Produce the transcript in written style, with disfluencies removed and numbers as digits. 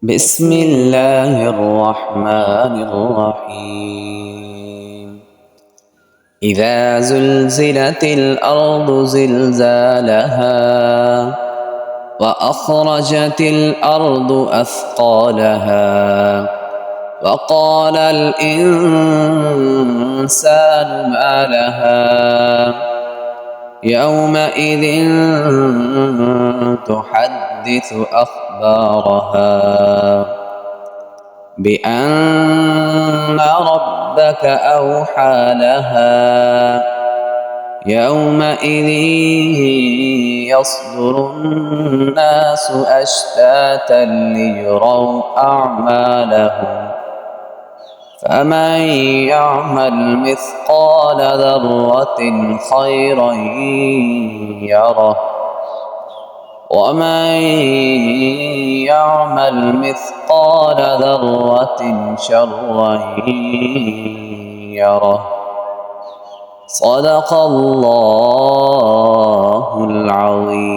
بسم الله الرحمن الرحيم. إذا زلزلت الأرض زلزالها وأخرجت الأرض أثقالها وقال الإنسان ما لها يومئذ تحدث أخبارها بأن ربك أوحى لها يومئذ يصدر الناس أشتاتا ليروا أعمالهم فمن يعمل مثقال ذرة خيرا يره ومن يعمل مثقال ذرة شرا يره. صدق الله العظيم.